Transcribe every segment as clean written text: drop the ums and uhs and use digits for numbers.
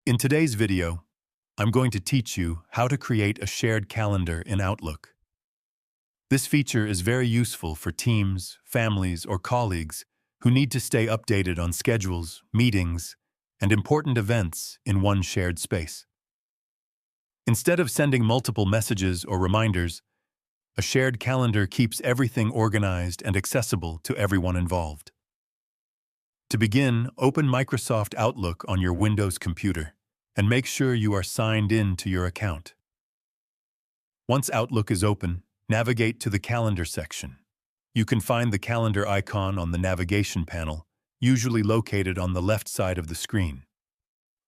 In today's video, I'm going to teach you how to create a shared calendar in Outlook. This feature is very useful for teams, families, or colleagues who need to stay updated on schedules, meetings, and important events in one shared space. Instead of sending multiple messages or reminders, a shared calendar keeps everything organized and accessible to everyone involved. To begin, open Microsoft Outlook on your Windows computer and make sure you are signed in to your account. Once Outlook is open, navigate to the Calendar section. You can find the calendar icon on the navigation panel, usually located on the left side of the screen.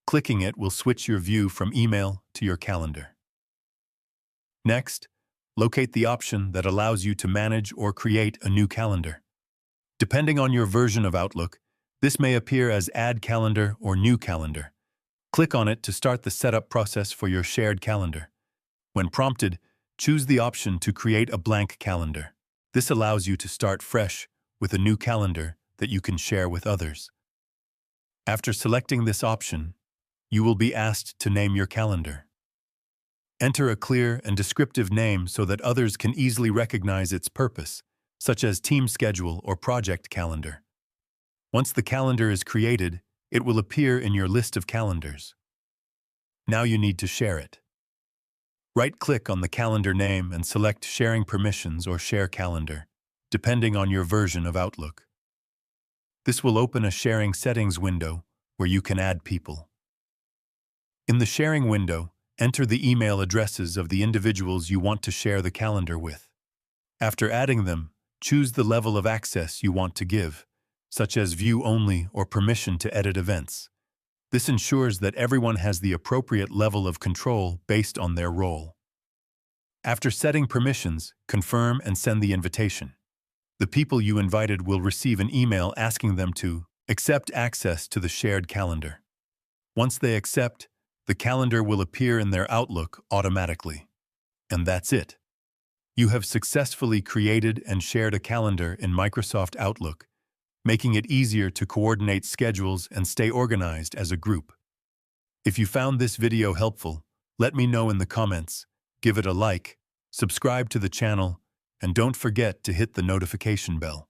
Clicking it will switch your view from email to your calendar. Next, locate the option that allows you to manage or create a new calendar. Depending on your version of Outlook, this may appear as Add Calendar or New Calendar. Click on it to start the setup process for your shared calendar. When prompted, choose the option to create a blank calendar. This allows you to start fresh with a new calendar that you can share with others. After selecting this option, you will be asked to name your calendar. Enter a clear and descriptive name so that others can easily recognize its purpose, such as Team Schedule or Project Calendar. Once the calendar is created, it will appear in your list of calendars. Now you need to share it. Right-click on the calendar name and select Sharing Permissions or Share Calendar, depending on your version of Outlook. This will open a sharing settings window where you can add people. In the sharing window, enter the email addresses of the individuals you want to share the calendar with. After adding them, choose the level of access you want to give, such as view only or permission to edit events. This ensures that everyone has the appropriate level of control based on their role. After setting permissions, confirm and send the invitation. The people you invited will receive an email asking them to accept access to the shared calendar. Once they accept, the calendar will appear in their Outlook automatically. And that's it. You have successfully created and shared a calendar in Microsoft Outlook, making it easier to coordinate schedules and stay organized as a group. If you found this video helpful, let me know in the comments, give it a like, subscribe to the channel, and don't forget to hit the notification bell.